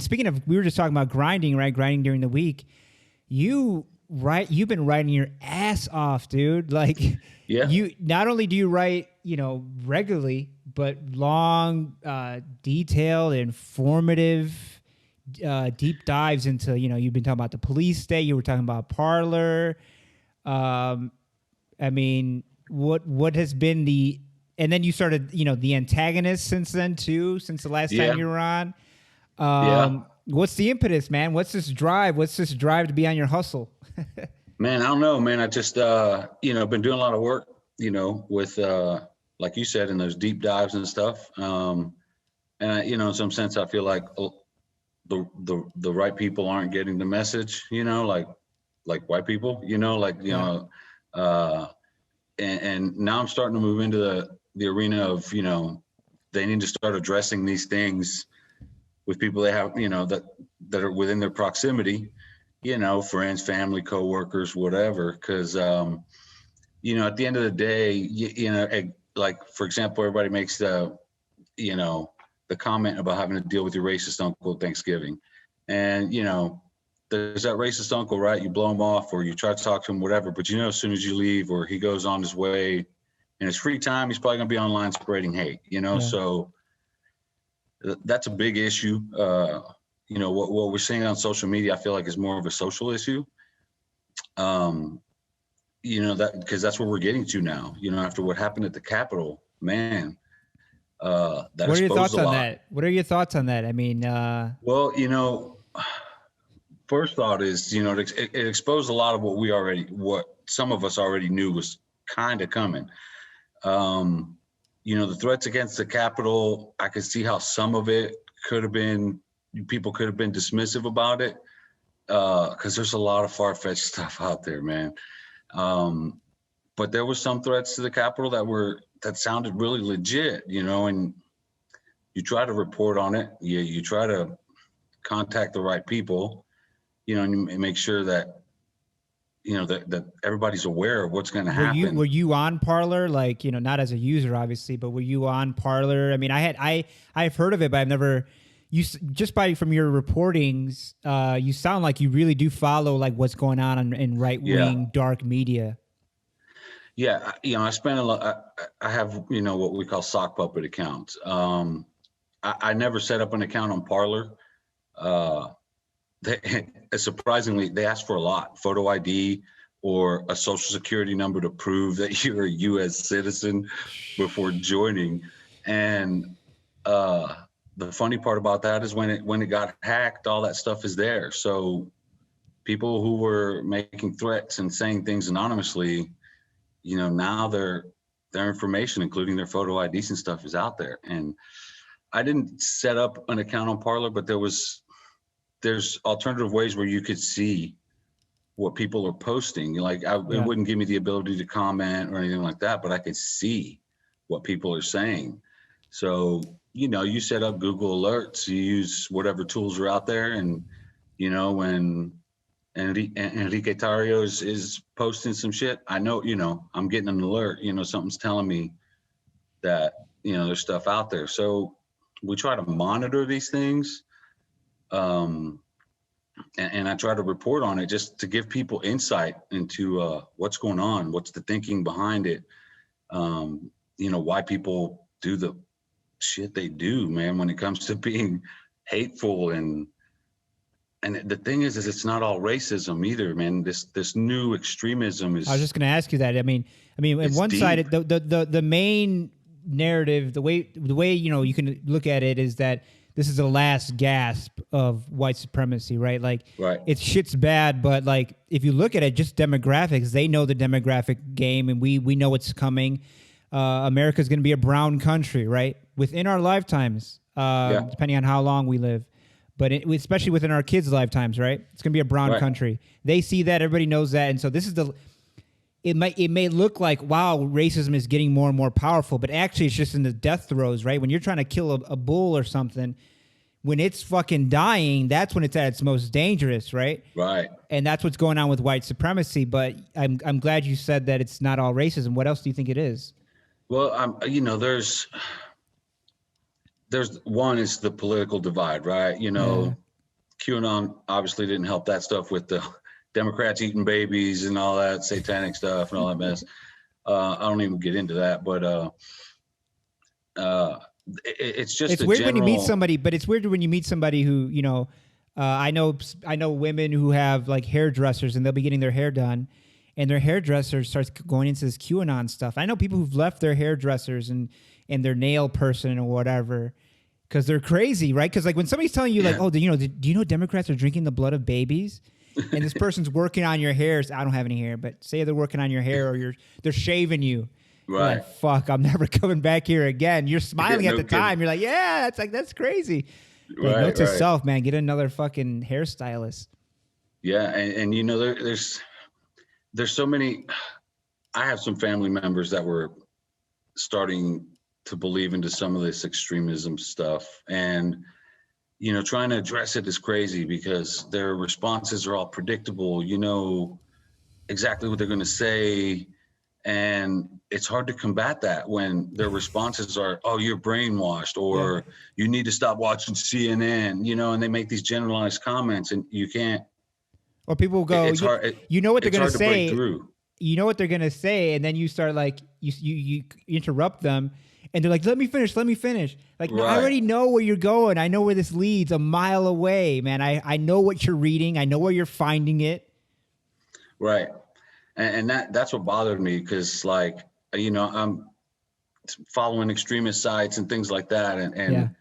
Speaking of, we were just talking about grinding, right? Grinding during the week. You've been writing your ass off, dude. Like, Yeah. you not only do you write, regularly, but long, detailed, informative, deep dives into, you've been talking about the police state. You were talking about Parler. I mean, what has been and then you started, the Antagonist since then too, since the last Yeah. time you were on. Yeah. What's the impetus, man? What's this drive? What's this drive to be on your hustle? Man, I don't know, man. I just, been doing a lot of work, with, like you said, in those deep dives and stuff. And in some sense, I feel like the right people aren't getting the message, like white people, and now I'm starting to move into the arena of, they need to start addressing these things with people they have, that are within their proximity, friends, family, coworkers, whatever. Because, at the end of the day, like, for example, everybody makes the comment about having to deal with your racist uncle at Thanksgiving. And, there's that racist uncle, right? You blow him off or you try to talk to him, whatever. But, as soon as you leave or he goes on his way in his free time, he's probably going to be online spreading hate, Yeah. So that's a big issue. What we're seeing on social media, I feel like is more of a social issue. That because that's where we're getting to now, after what happened at the Capitol, man. That what are your thoughts on lot. that? What are your thoughts on that? I mean, well, first thought is, it exposed a lot of what some of us already knew was kind of coming. The threats against the Capitol, I could see how some of it people could have been dismissive about it, because there's a lot of far-fetched stuff out there, man. But there were some threats to the Capitol that sounded really legit, and you try to report on it. You try to contact the right people, and make sure that, that everybody's aware of what's going to happen. Were you on Parler? Like, not as a user, obviously, but were you on Parler? I mean, I've heard of it, but I've never. Just from your reportings, you sound like you really do follow like what's going on in right wing dark media. Yeah, I spent a lot. I have what we call sock puppet accounts. I never set up an account on Parler. Surprisingly, they ask for a lot: photo ID or a social security number to prove that you're a U.S. citizen before joining. And the funny part about that is when it got hacked, all that stuff is there. So people who were making threats and saying things anonymously, now their information, including their photo IDs and stuff, is out there. And I didn't set up an account on Parler, but there's alternative ways where you could see what people are posting. Like it wouldn't give me the ability to comment or anything like that, but I could see what people are saying. So, you set up Google Alerts, you use whatever tools are out there, and, when Enrique Tarrio is posting some shit, I know, I'm getting an alert, something's telling me that, there's stuff out there. So we try to monitor these things. And I try to report on it just to give people insight into what's going on, what's the thinking behind it, why people do the shit they do, man, when it comes to being hateful. And the thing is it's not all racism either, man. This new extremism is. I was just going to ask you that. I mean, on one deep. side, the main narrative, the way you can look at it is that this is the last gasp of white supremacy, right? Like, right. It's shit's bad, but like if you look at it, just demographics, they know the demographic game, and we know it's coming. America's going to be a brown country, right? Within our lifetimes, depending on how long we live, but especially within our kids' lifetimes, right? It's going to be a brown country. They see that, everybody knows that, and so this is it may look like, wow, racism is getting more and more powerful, but actually it's just in the death throes, right? When you're trying to kill a bull or something, when it's fucking dying, that's when it's at its most dangerous, right? Right. And that's what's going on with white supremacy. But I'm glad you said that it's not all racism. What else do you think it is? Well, there's one is the political divide, right? QAnon obviously didn't help that stuff with the Democrats eating babies and all that satanic stuff and all that mess. I don't even get into that, but it's just it's weird when you meet somebody, but it's weird when you meet somebody who, I know women who have like hairdressers and they'll be getting their hair done and their hairdresser starts going into this QAnon stuff. I know people who've left their hairdressers and their nail person or whatever because they're crazy, right? Because like when somebody's telling you like, oh, do you know Democrats are drinking the blood of babies? And this person's working on your hair. I don't have any hair, but say they're working on your hair or they're shaving you. Right. Like, fuck, I'm never coming back here again. You're smiling at the time. You're like, yeah, that's crazy. Like, note to self, man, get another fucking hairstylist. Yeah. And there's so many, I have some family members that were starting to believe into some of this extremism stuff. And, trying to address it is crazy because their responses are all predictable. You know exactly what they're going to say. And it's hard to combat that when their responses are, oh, you're brainwashed or you need to stop watching CNN, and they make these generalized comments and you can't. Or people go, it's hard, you know what they're going to say. You know what they're going to say. And then you start like, you interrupt them and they're like, let me finish. Like, no, I already know where you're going. I know where this leads a mile away, man. I know what you're reading. I know where you're finding it. Right. And that's what bothered me because, like, I'm following extremist sites and things like that. And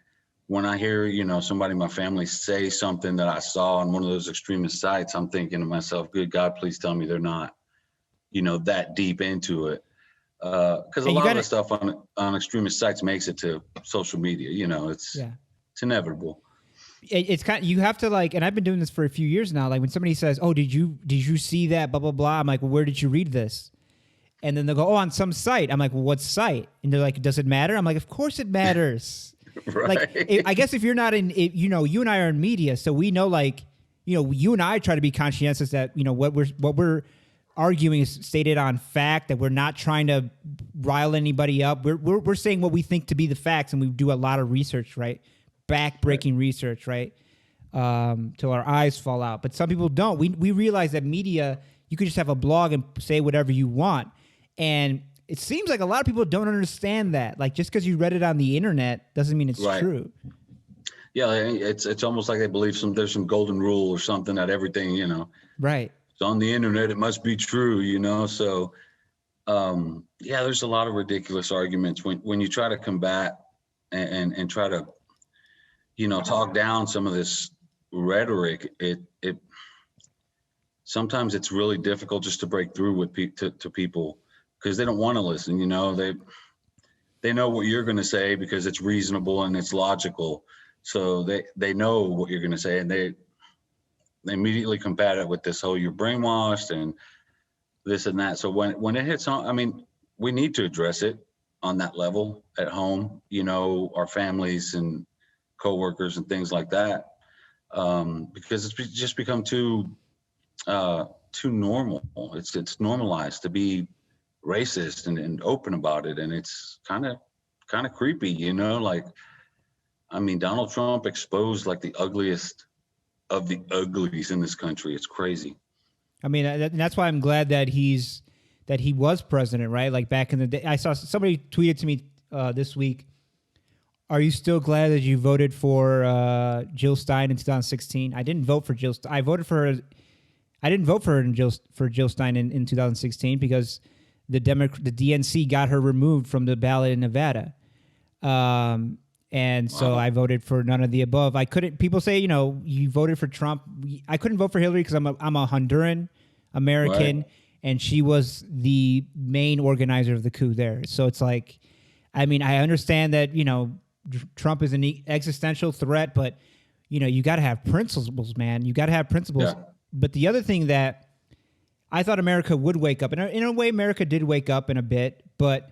when I hear, somebody in my family say something that I saw on one of those extremist sites, I'm thinking to myself, good God, please tell me they're not, that deep into it. Because a lot of the stuff on extremist sites makes it to social media. It's inevitable. It's kind of, you have to like, and I've been doing this for a few years now. Like when somebody says, "Oh, did you see that?" Blah blah blah. I'm like, "Well, where did you read this?" And then they'll go, "Oh, on some site." I'm like, "Well, what site?" And they're like, "Does it matter?" I'm like, "Of course it matters." Right. Like, I guess if you're not in, you and I are in media, so we know, like, you and I try to be conscientious that what we're arguing is stated on fact, that we're not trying to rile anybody up. We're saying what we think to be the facts, and we do a lot of research, right? Back-breaking research, right? Till our eyes fall out. But some people don't. We realize that media, you could just have a blog and say whatever you want. And it seems like a lot of people don't understand that. Like, just because you read it on the internet doesn't mean it's true. Yeah, it's almost like they believe there's some golden rule or something that everything, Right. It's on the internet, it must be true, So, there's a lot of ridiculous arguments when you try to combat and try to talk down some of this rhetoric. It sometimes it's really difficult just to break through with to people because they don't want to listen. They know what you're going to say because it's reasonable and it's logical. So they know what you're going to say, and they immediately combat it with this whole "you're brainwashed" and this and that. So when it hits on, we need to address it on that level at home. Our families and coworkers and things like that, because it's just become too normal. It's normalized to be racist and open about it, and it's kind of creepy, Like, Donald Trump exposed like the ugliest of the uglies in this country. It's crazy. That's why I'm glad that he was president, right? Like back in the day, I saw somebody tweeted to me this week. Are you still glad that you voted for Jill Stein in 2016? I didn't vote for Jill. I voted for her. I didn't vote for her for Jill Stein in 2016 because the DNC got her removed from the ballot in Nevada, and so I voted for none of the above. I couldn't. People say you voted for Trump. I couldn't vote for Hillary because I'm a Honduran American, and she was the main organizer of the coup there. So it's like, I understand that Trump is an existential threat, but you got to have principles, man. You got to have principles. Yeah. But the other thing that I thought America would wake up, and in a way, America did wake up in a bit. But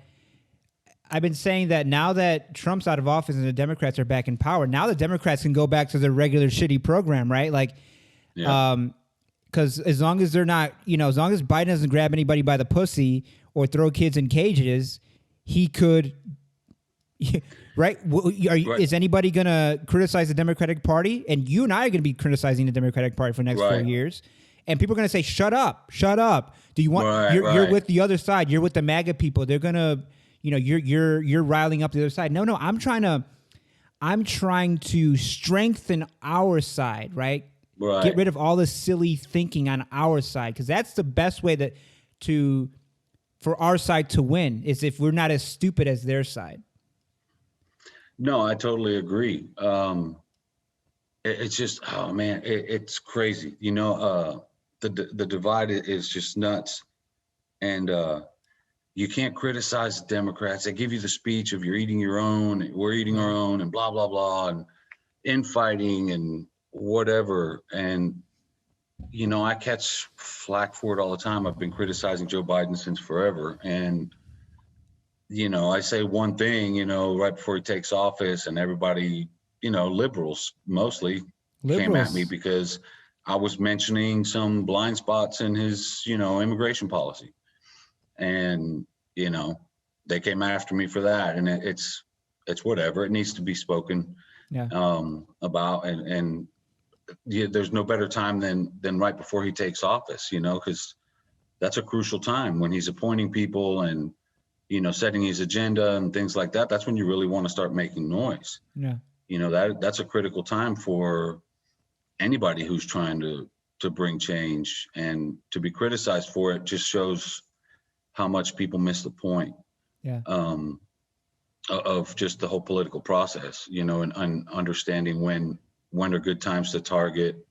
I've been saying that now that Trump's out of office and the Democrats are back in power, now the Democrats can go back to their regular shitty program, right? Like, because as long as they're not, as long as Biden doesn't grab anybody by the pussy or throw kids in cages, he could Right? Right. Is anybody going to criticize the Democratic Party? And you and I are going to be criticizing the Democratic Party for the next 4 Right. years. And people are going to say, shut up, shut up. Do you want, Right. you're with the other side. You're with the MAGA people. They're going to, you're riling up the other side. No, I'm trying to strengthen our side, right? Right. Get rid of all the silly thinking on our side. Because that's the best way for our side to win is if we're not as stupid as their side. No, I totally agree. It's just, oh man, it's crazy. The divide is just nuts, and you can't criticize the Democrats. They give you the speech of you're eating your own, we're eating our own, and blah blah blah, and infighting and whatever. And I catch flack for it all the time. I've been criticizing Joe Biden since forever, and I say one thing, right before he takes office, and everybody, liberals mostly came at me because I was mentioning some blind spots in his, immigration policy. And, they came after me for that. And it's whatever. It needs to be spoken about. And there's no better time than right before he takes office, because that's a crucial time when he's appointing people and, setting his agenda and things like that. That's when you really want to start making noise. Yeah. That's a critical time for anybody who's trying to bring change, and to be criticized for it just shows how much people miss the point. Yeah. Of just the whole political process, and understanding when are good times to target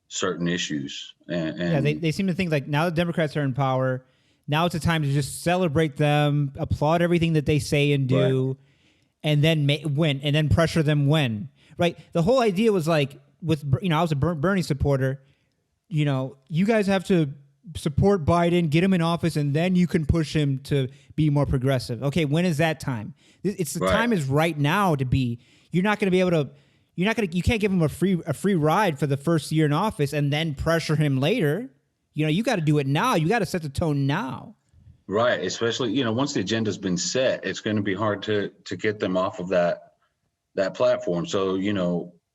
certain issues. And they seem to think like now the Democrats are in power. Now it's a time to just celebrate them, applaud everything that they say and do, right, and then win, and then pressure them when. Right? The whole idea was like I was a Bernie supporter. You guys have to support Biden, get him in office, and then you can push him to be more progressive. Okay, when is that time? It's the time is right now to be. You're not going to be able to. You can't give him a free ride for the first year in office and then pressure him later. You got to do it now. You got to set the tone now. Right. Especially, once the agenda's been set, it's going to be hard to get them off of that platform. So,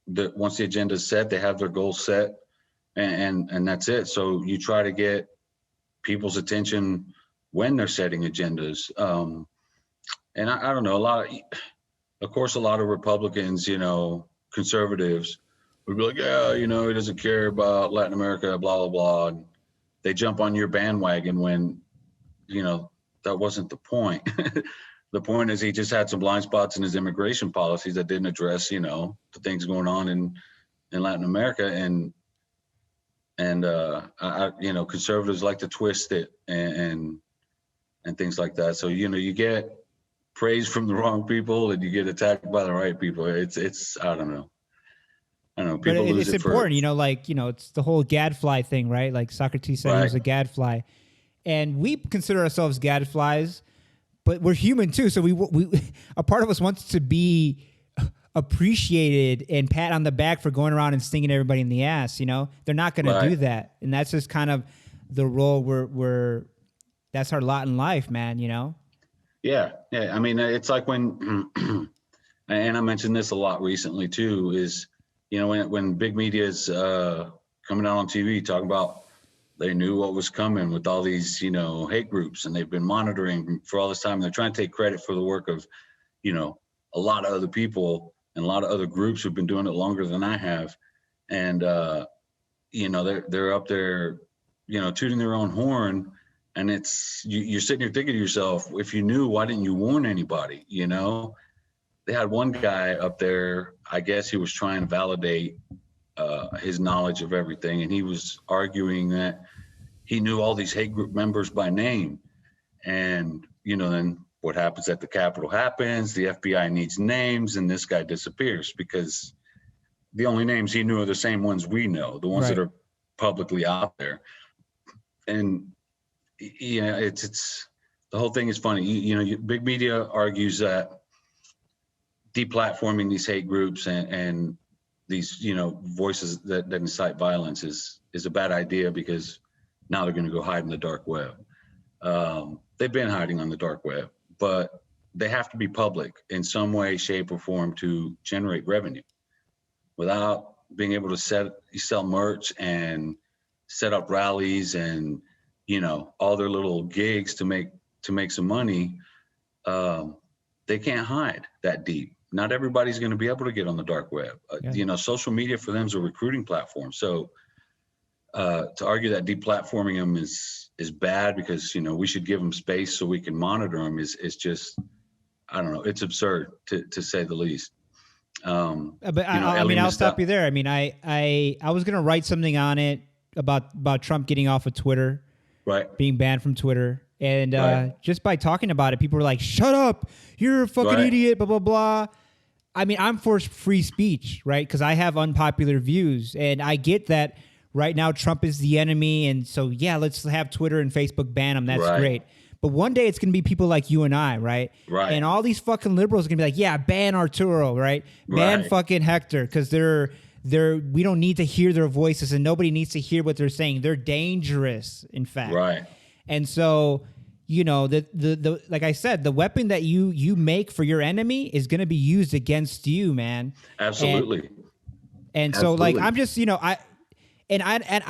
once the agenda's set, they have their goals set, and that's it. So you try to get people's attention when they're setting agendas. And I don't know, a lot of Republicans, conservatives would be like, yeah, he doesn't care about Latin America, blah, blah, blah. And they jump on your bandwagon when, that wasn't the point. The point is he just had some blind spots in his immigration policies that didn't address, the things going on in Latin America. And conservatives like to twist it and things like that. So, you get praise from the wrong people and you get attacked by the right people. It's I don't know. People but lose it's important, it's the whole gadfly thing, right? Like Socrates said, he was a gadfly, and we consider ourselves gadflies, but we're human too. So we a part of us wants to be appreciated and pat on the back for going around and stinging everybody in the ass. They're not going to do that, and that's just kind of the role we're. That's our lot in life, man. Yeah. I mean, it's like when, and I mentioned this a lot recently too, is, when big media is coming out on TV talking about they knew what was coming with all these, hate groups, and they've been monitoring for all this time. They're trying to take credit for the work of, a lot of other people and a lot of other groups who've been doing it longer than I have. And, they're up there, tooting their own horn. And it's you're sitting here thinking to yourself, if you knew, why didn't you warn anybody? They had one guy up there, I guess he was trying to validate his knowledge of everything. And he was arguing that he knew all these hate group members by name. And, then what happens at the Capitol happens, the FBI needs names, and this guy disappears because the only names he knew are the same ones we know, the ones that are publicly out there. And, it's the whole thing is funny. Big media argues that deplatforming these hate groups and these, voices that incite violence is a bad idea because now they're going to go hide in the dark web. They've been hiding on the dark web, but they have to be public in some way, shape, or form to generate revenue. Without being able to sell merch and set up rallies and, you know, all their little gigs to make some money, they can't hide that deep. Not everybody's going to be able to get on the dark web. You know, social media for them is a recruiting platform. So to argue that deplatforming them is bad because, you know, we should give them space so we can monitor them is just, I don't know, it's absurd to say the least. But I mean, I'll stop you there. I mean, I was going to write something on it about Trump getting off of Twitter, right? Being banned from Twitter. And just by talking about it, people were like, shut up, you're a fucking idiot, blah, blah, blah. I mean, I'm for free speech, right? Because I have unpopular views. And I get that right now Trump is the enemy. And so, yeah, let's have Twitter and Facebook ban him. That's great. But one day it's going to be people like you and I, right? Right. And all these fucking liberals are going to be like, yeah, ban Arturo, right? Ban fucking Hector, because we don't need to hear their voices and nobody needs to hear what they're saying. They're dangerous, in fact. Right. And so, you know, the like I said, the weapon that you make for your enemy is going to be used against you, man. Absolutely. And so, like, I'm just, you know, I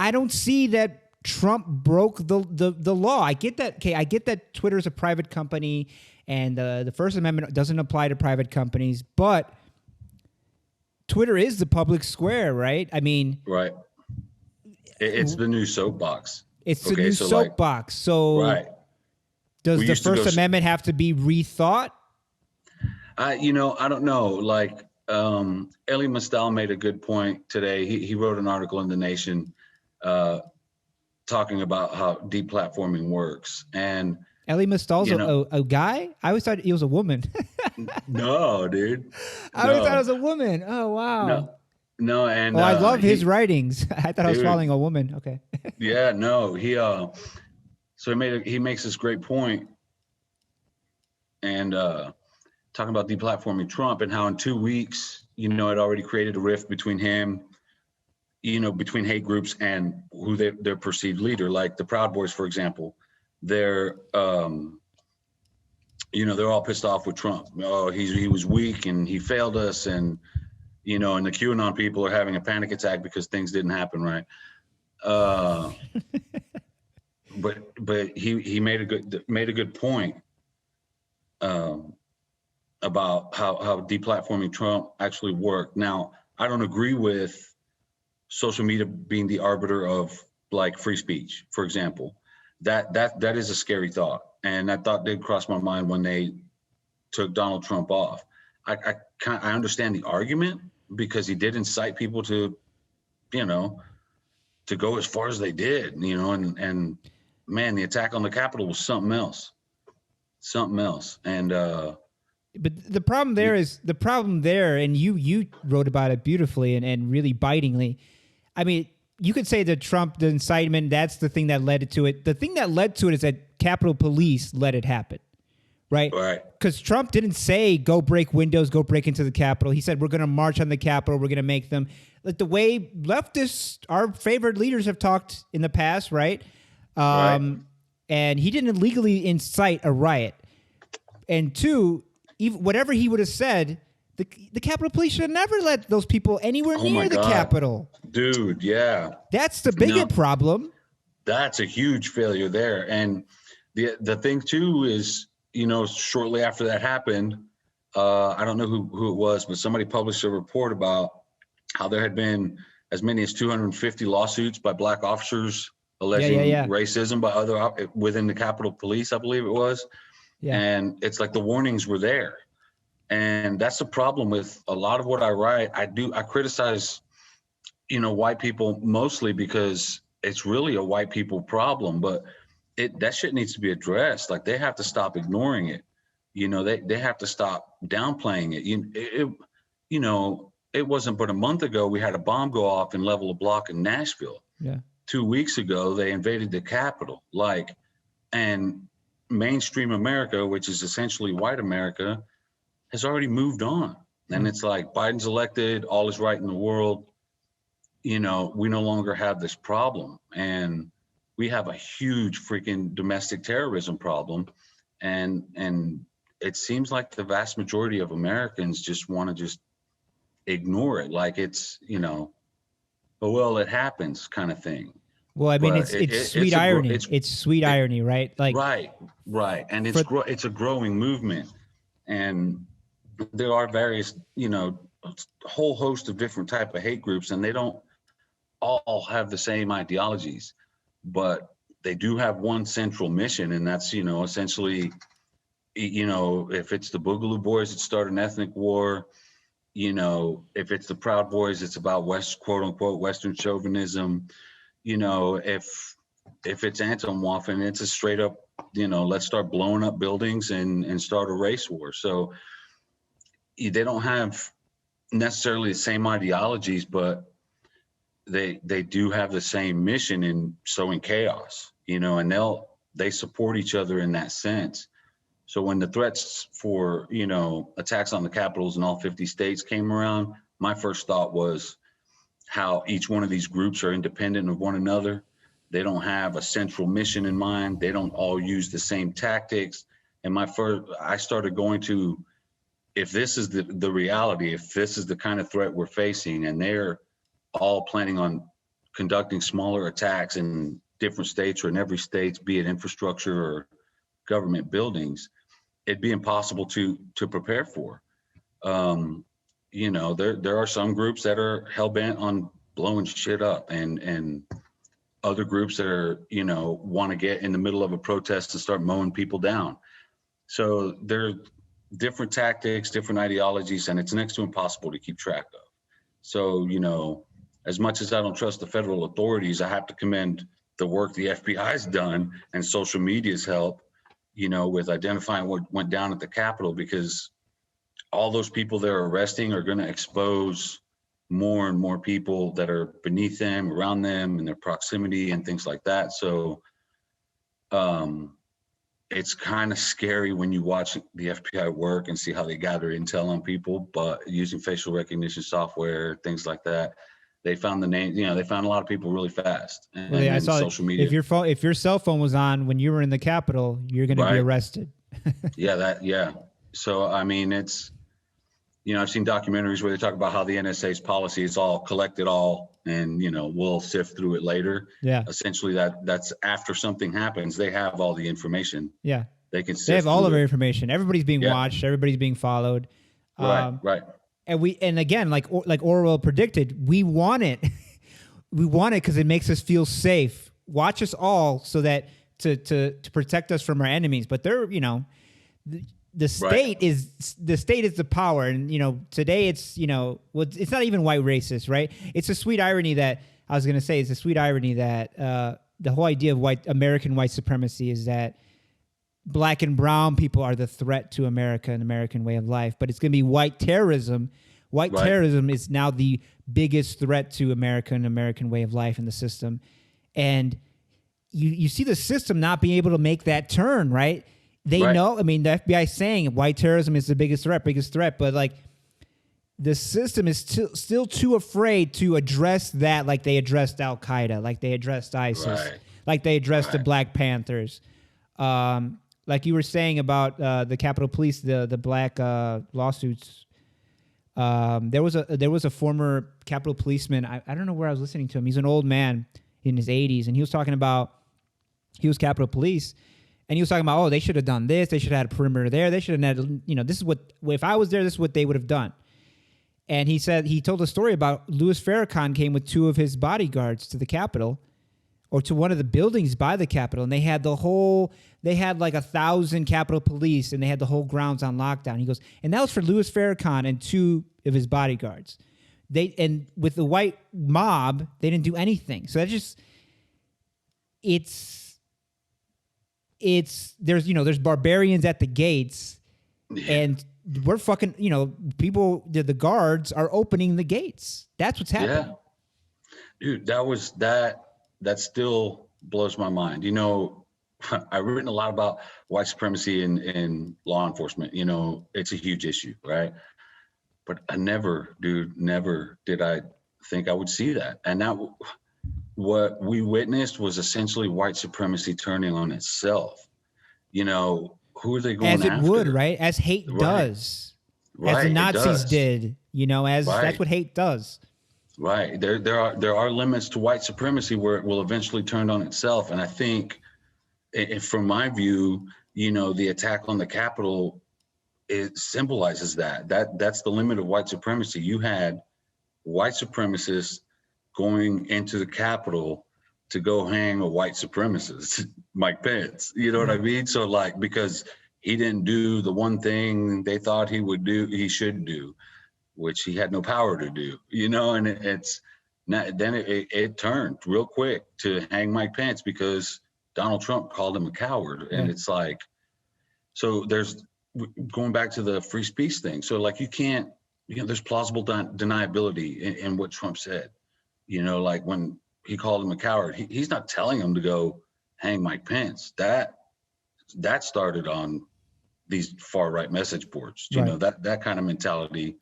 don't see that Trump broke the law. I get that. Okay, I get that Twitter is a private company, and the First Amendment doesn't apply to private companies. But Twitter is the public square, right? I mean, right. It's the new soapbox. It's the new soapbox. So, does the First Amendment have to be rethought? You know, I don't know. Like, Elie Mystal made a good point today. He wrote an article in The Nation talking about how deplatforming works. And Elie Mystal's a guy? I always thought he was a woman. No, dude. I always thought it was a woman. Oh, wow. No, and I love his writings. I thought I was following a woman. Okay. Yeah, no. So he makes this great point, and talking about deplatforming Trump and how in 2 weeks, you know, it already created a rift between him, you know, between hate groups and who their perceived leader, like the Proud Boys, for example. They're, you know, they're all pissed off with Trump. Oh, he was weak and he failed us, and you know, and the QAnon people are having a panic attack because things didn't happen right. But he made a good point about how deplatforming Trump actually worked. Now, I don't agree with social media being the arbiter of like free speech, for example. That is a scary thought, and that thought did cross my mind when they took Donald Trump off. I understand the argument because he did incite people to, you know, to go as far as they did, you know, and man, the attack on the Capitol was something else. And but the problem there and you wrote about it beautifully and really bitingly. I mean, you could say that Trump, the incitement, that's the thing that led to it. The thing that led to it is that Capitol Police let it happen, right? Right. Because Trump didn't say, go break windows, go break into the Capitol. He said, we're going to march on the Capitol. We're going to make them, like the way leftists, our favorite leaders have talked in the past, right? And he didn't legally incite a riot. And two, even whatever he would have said, the Capitol Police should have never let those people anywhere near the Capitol. Dude, yeah. That's the biggest problem. That's a huge failure there. And the thing, too, is, you know, shortly after that happened, I don't know who it was, but somebody published a report about how there had been as many as 250 lawsuits by black officers alleging racism by other within the Capitol Police, I believe it was. Yeah. And it's like the warnings were there. And that's the problem with a lot of what I write. I criticize, you know, white people mostly because it's really a white people problem, but that shit needs to be addressed. Like they have to stop ignoring it. You know, they have to stop downplaying it. You know, it wasn't but a month ago we had a bomb go off and level a block in Nashville. Yeah. 2 weeks ago, they invaded the Capitol. And mainstream America, which is essentially white America, has already moved on. And it's like Biden's elected, all is right in the world. You know, we no longer have this problem. And we have a huge freaking domestic terrorism problem. And it seems like the vast majority of Americans just want to just ignore it, like it's, oh well, it happens kind of thing. Well, I mean, But it's sweet irony. It's sweet irony, right? Like, right, and for, it's a growing movement, and there are various, a whole host of different type of hate groups, and they don't all have the same ideologies, but they do have one central mission, and that's, essentially, if it's the Boogaloo Boys that start an ethnic war, if it's the Proud Boys, it's about quote unquote Western chauvinism. If it's Anton, it's a straight up, let's start blowing up buildings and start a race war. So they don't have necessarily the same ideologies, but they do have the same mission in sowing chaos, and they support each other in that sense. So when the threats for, attacks on the capitals in all 50 states came around, my first thought was how each one of these groups are independent of one another. They don't have a central mission in mind. They don't all use the same tactics. And I started going to, if this is the reality, if this is the kind of threat we're facing, and they're all planning on conducting smaller attacks in different states or in every state, be it infrastructure or government buildings, it'd be impossible to prepare for. There are some groups that are hell bent on blowing shit up, and other groups that are, want to get in the middle of a protest and start mowing people down. So there are different tactics, different ideologies, and it's next to impossible to keep track of. So, as much as I don't trust the federal authorities, I have to commend the work the FBI's done and social media's help, with identifying what went down at the Capitol, because all those people they're arresting are going to expose more and more people that are beneath them, around them, in their proximity and things like that. So it's kind of scary when you watch the FBI work and see how they gather intel on people, but using facial recognition software, things like that. They found the name, they found a lot of people really fast. And, well, yeah, I saw social media. If your cell phone was on when you were in the Capitol, you're going to be arrested. Yeah. So, I mean, it's, I've seen documentaries where they talk about how the NSA's policy is all collect it all and, we'll sift through it later. Yeah. Essentially that's after something happens, they have all the information. Yeah. They can sift They have all of our information. Everybody's being watched. Everybody's being followed. Right. And again, like Orwell predicted, we want it. We want it because it makes us feel safe. Watch us all so that to protect us from our enemies. But they're, the state is the power. And, today it's, it's not even white racist, right? It's a sweet irony that I was going to say, it's a sweet irony that the whole idea of American white supremacy is that Black and brown people are the threat to America and American way of life, but it's going to be white terrorism. White terrorism is now the biggest threat to America and American way of life in the system. And you see the system not being able to make that turn, right? They know, I mean, the FBI is saying white terrorism is the biggest threat, but like the system is still too afraid to address that, like they addressed Al Qaeda, like they addressed ISIS, like they addressed the Black Panthers. Like you were saying about the Capitol Police, the black lawsuits. There was a former Capitol policeman. I don't know where I was listening to him. He's an old man in his 80s, and he was talking about he was Capitol Police, and he was talking about, oh, they should have done this. They should have had a perimeter there. They should have had, this is what, if I was there, this is what they would have done. And he told a story about Louis Farrakhan came with two of his bodyguards to the Capitol, or to one of the buildings by the Capitol, and they had like 1,000 Capitol Police, and they had the whole grounds on lockdown. He goes, and that was for Louis Farrakhan and two of his bodyguards. And with the white mob, they didn't do anything. So that's just, there's barbarians at the gates, and we're fucking, people, the guards are opening the gates. That's what's happening. Yeah. Dude, that still blows my mind. I've written a lot about white supremacy in law enforcement. It's a huge issue, right? But I never did I think I would see that. And what we witnessed was essentially white supremacy turning on itself. who are they going as it would, after? right? As hate Right, does, as the right. It Nazis does. did, as that's Right, what hate does. right. There are limits to white supremacy where it will eventually turn on itself. And I think, from my view, the attack on the Capitol, it symbolizes that's the limit of white supremacy. You had white supremacists going into the Capitol to go hang a white supremacist, Mike Pence. You know what I mean? So like, because he didn't do the one thing they thought he should do, which he had no power to do, and it's not, then it turned real quick to hang Mike Pence because Donald Trump called him a coward. And it's like, so there's, going back to the free speech thing. So like, you can't, there's plausible deniability in what Trump said, like when he called him a coward, he's not telling him to go hang Mike Pence. That started on these far right message boards, Right. that kind of mentality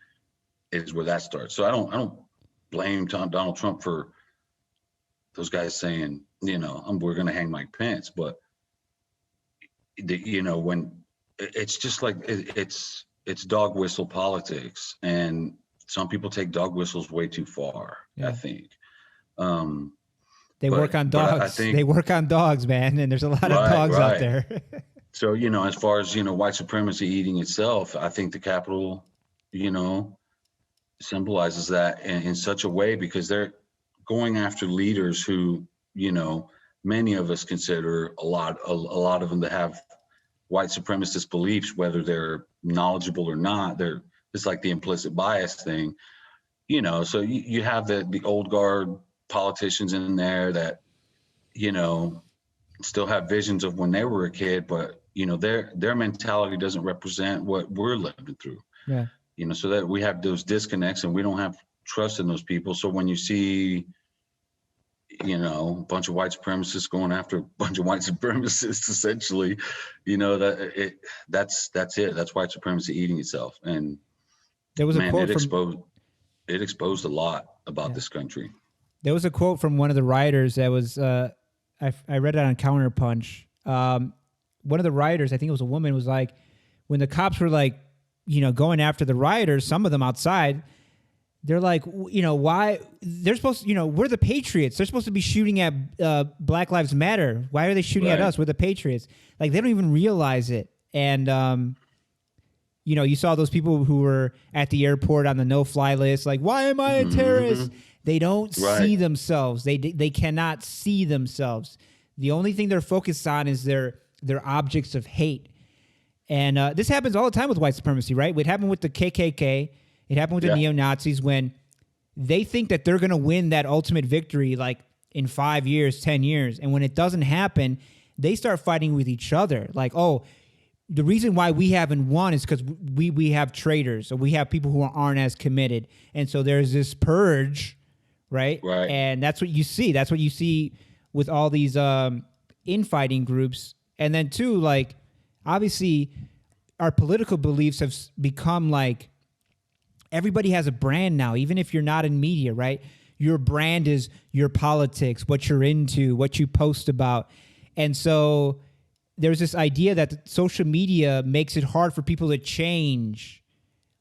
is where that starts. So I don't blame Donald Trump for those guys saying, we're going to hang Mike Pence, but when it's just like, it's dog whistle politics, and some people take dog whistles way too far. I think. They work on dogs. I think, they work on dogs, man, and there's a lot of dogs out there. So, as far as, white supremacy eating itself, I think the Capitol, symbolizes that in such a way, because they're going after leaders who, many of us consider a lot of them to have white supremacist beliefs, whether they're knowledgeable or not. It's like the implicit bias thing, so you have the old guard politicians in there that, still have visions of when they were a kid, but, their mentality doesn't represent what we're living through. Yeah. So that we have those disconnects and we don't have trust in those people. So when you see, a bunch of white supremacists going after a bunch of white supremacists, essentially, that's it. That's white supremacy eating itself. And there was a quote it exposed a lot about this country. There was a quote from one of the writers that was, I read it on Counterpunch. One of the writers, I think it was a woman, was like, when the cops were like, going after the rioters, some of them outside, they're like, why? They're supposed to, we're the patriots. They're supposed to be shooting at Black Lives Matter. Why are they shooting at us? We're the patriots. Like, they don't even realize it. And, you saw those people who were at the airport on the no-fly list, like, why am I a terrorist? They don't see themselves. They cannot see themselves. The only thing they're focused on is their objects of hate. And this happens all the time with white supremacy, right? It happened with the KKK. It happened with the neo-Nazis, when they think that they're going to win that ultimate victory like in 5 years, 10 years. And when it doesn't happen, they start fighting with each other. Like, oh, the reason why we haven't won is because we have traitors, or we have people who aren't as committed. And so there's this purge, right? Right. And that's what you see. That's what you see with all these infighting groups. And then too, like, obviously our political beliefs have become like, everybody has a brand now, even if you're not in media, right? Your brand is your politics, what you're into, what you post about. And so there's this idea that social media makes it hard for people to change.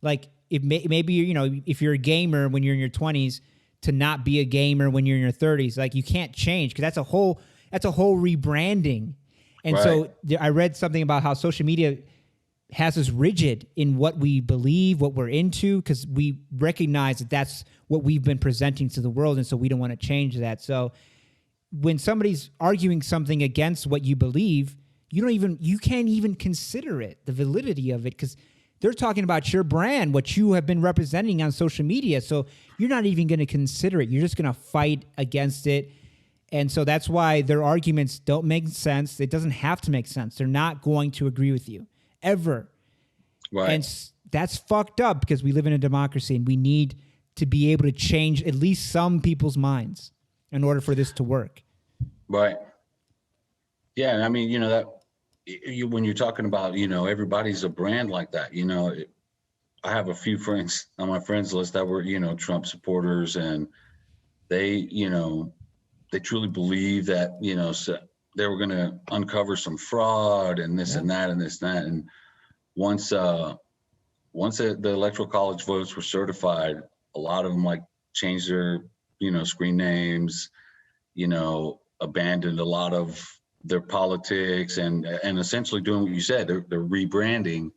Like, maybe, if you're a gamer when you're in your 20s, to not be a gamer when you're in your 30s. Like, you can't change, because that's a whole rebranding. And so I read something about how social media has us rigid in what we believe, what we're into, because we recognize that that's what we've been presenting to the world, and so we don't want to change that. So when somebody's arguing something against what you believe, you can't even consider it, the validity of it, because they're talking about your brand, what you have been representing on social media. So you're not even going to consider it. You're just going to fight against it. And so that's why their arguments don't make sense. It doesn't have to make sense. They're not going to agree with you ever. Right. And that's fucked up, because we live in a democracy and we need to be able to change at least some people's minds in order for this to work. Right. Yeah. I mean, when you're talking about, everybody's a brand like that, I have a few friends on my friends list that were, Trump supporters, and they truly believe that, they were going to uncover some fraud and this and that and this and that. And once the electoral college votes were certified, a lot of them like changed their, screen names, abandoned a lot of their politics and essentially doing what you said. They're rebranding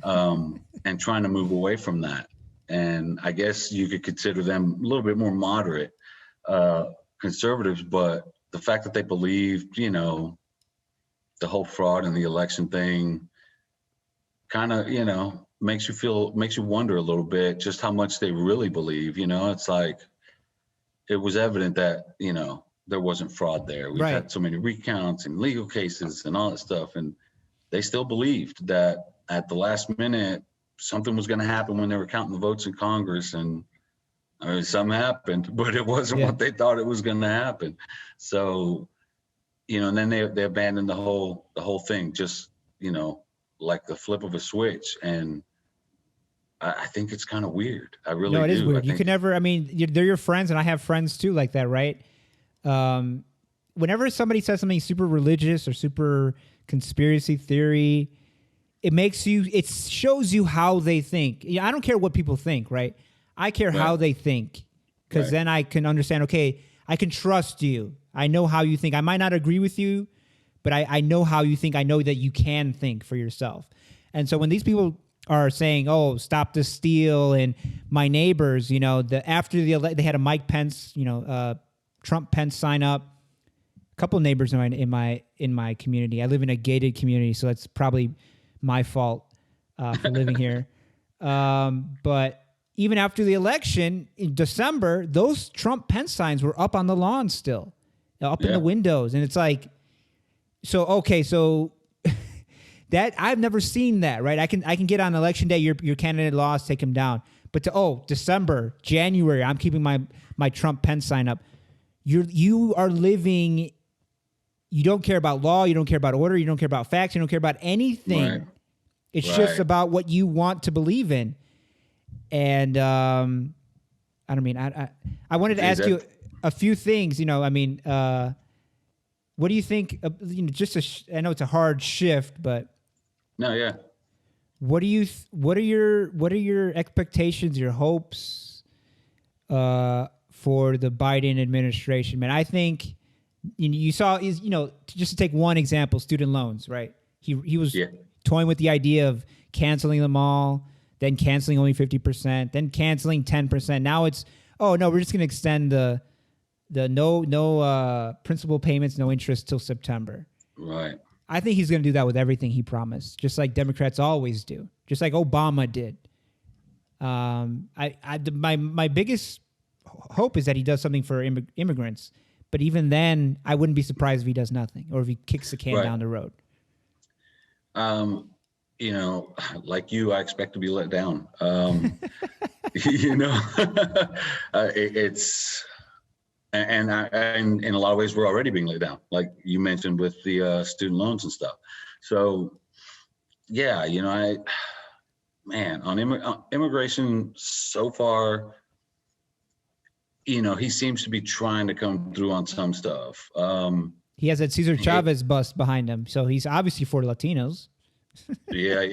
and trying to move away from that. And I guess you could consider them a little bit more moderate conservatives, but the fact that they believed, the whole fraud and the election thing kind of, makes you wonder a little bit just how much they really believe. It's like it was evident that, there wasn't fraud there. We've had so many recounts and legal cases and all that stuff. And they still believed that at the last minute, something was going to happen when they were counting the votes in Congress. And I mean, something happened, but it wasn't what they thought it was going to happen. So, and then they abandoned the whole thing, just, like the flip of a switch. And I think it's kind of weird. I really do. No, it is weird. You can never, they're your friends, and I have friends too like that, right? Whenever somebody says something super religious or super conspiracy theory, it shows you how they think. I don't care what people think, right? I care how they think, because then I can understand, okay, I can trust you. I know how you think. I might not agree with you, but I know how you think. I know that you can think for yourself. And so when these people are saying, "Oh, stop the steal," and my neighbors, after they had a Mike Pence, Trump Pence sign up. A couple of neighbors in my community. I live in a gated community, so that's probably my fault for living here. But even after the election in December, those Trump Pence signs were up on the lawn still, up in the windows, and it's like, so that I've never seen that, right? I can get on election day, your candidate lost, take him down. But December, January, I'm keeping my Trump Pence sign up. You are living. You don't care about law. You don't care about order. You don't care about facts. You don't care about anything. Right. It's just about what you want to believe in. And I wanted to ask you a few things. What do you think? I know it's a hard shift, but no, yeah. What are your expectations, your hopes for the Biden administration, man? I think you saw just to take one example, student loans, right? He was toying with the idea of canceling them all, then canceling only 50%, then canceling 10%. Now it's, oh no, we're just going to extend the no principal payments, no interest till September. Right. I think he's going to do that with everything he promised, just like Democrats always do, just like Obama did. My biggest hope is that he does something for immigrants, but even then, I wouldn't be surprised if he does nothing or if he kicks the can down the road. Like you, I expect to be let down. It's. And in a lot of ways, we're already being let down, like you mentioned with the student loans and stuff. So, yeah, on immigration so far, he seems to be trying to come through on some stuff. He has that Cesar Chavez bust behind him, so he's obviously for Latinos. Yeah,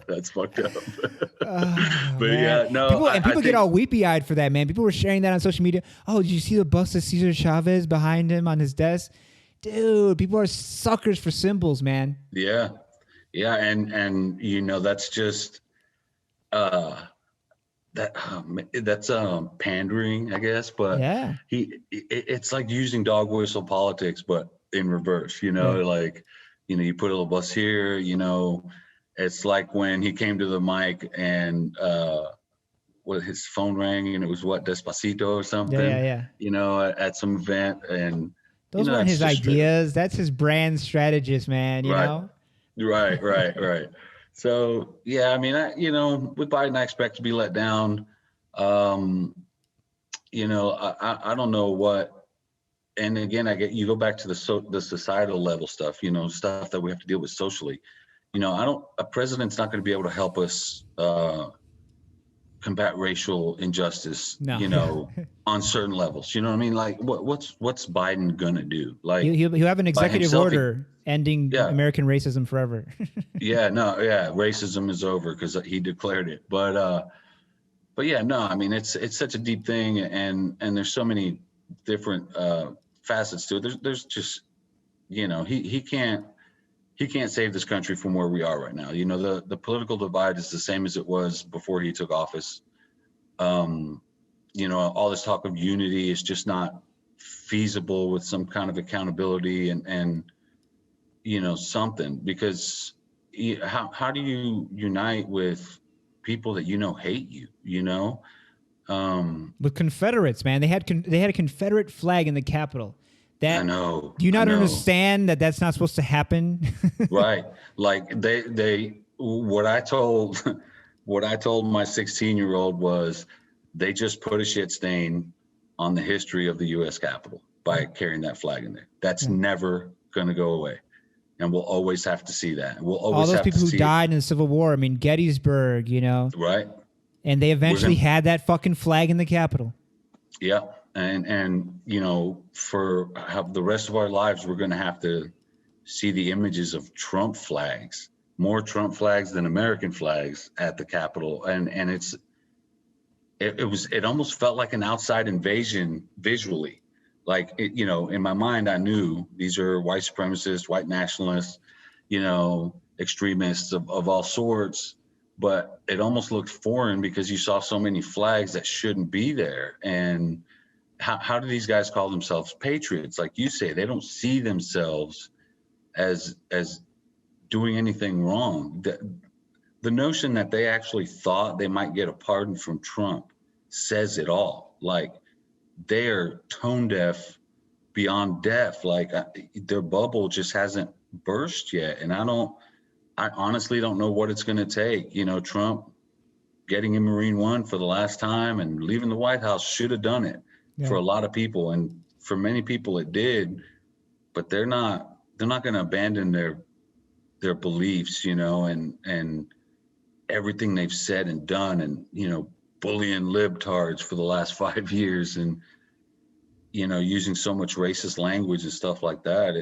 that's fucked up. But man. People get all weepy-eyed for that, man. People were sharing that on social media. Oh, did you see the bust of Cesar Chavez behind him on his desk? Dude, people are suckers for symbols, man. Yeah, and that's just that's pandering, I guess. But it's like using dog whistle politics, but in reverse. Like. You put a little bus here, it's like when he came to the mic and his phone rang and it was Despacito or something. Yeah. At some event. And those weren't his ideas. That's his brand strategist, man, you know? Right. So, yeah, with Biden, I expect to be let down. I don't know what. And again, you go back to the societal level stuff, stuff that we have to deal with socially. A president's not going to be able to help us combat racial injustice, No. you know, on certain levels. You know what I mean? Like, what's Biden gonna do? Like, He'll have an executive himself, order ending yeah, American racism forever. yeah, no, yeah, racism is over because he declared it. But yeah, no, I mean, it's such a deep thing, and there's so many different facets to it. There's just, you know, he can't save this country from where we are right now. You know, the political divide is the same as it was before he took office. You know, all this talk of unity is just not feasible with some kind of accountability and you know, something, because how do you unite with people that you know hate you, you know? With Confederates, man, they had a Confederate flag in the Capitol. I know. Do you not I know. understand that that's not supposed to happen? Right. Like they what I told my 16-year-old was they just put a shit stain on the history of the US Capitol by carrying that flag in there. That's never going to go away. And we'll always have to see that. We'll always all those have people to who see died in the Civil War. I mean, Gettysburg, you know, right. And they eventually had that fucking flag in the Capitol. Yeah. And you know, for the rest of our lives, we're going to have to see the images of Trump flags, more Trump flags than American flags at the Capitol. And it almost felt like an outside invasion visually. Like, you know, in my mind, I knew these are white supremacists, white nationalists, you know, extremists of all sorts, but it almost looked foreign because you saw so many flags that shouldn't be there. And how do these guys call themselves patriots? Like you say, they don't see themselves as doing anything wrong. The notion that they actually thought they might get a pardon from Trump says it all. Like, they're tone deaf beyond deaf. Like, their bubble just hasn't burst yet. And I honestly don't know what it's going to take. You know, Trump getting in Marine One for the last time and leaving the White House should have done it for a lot of people. And for many people it did, but they're not going to abandon their beliefs, you know, and everything they've said and done, and, you know, bullying libtards for the last 5 years, and, you know, using so much racist language and stuff like that.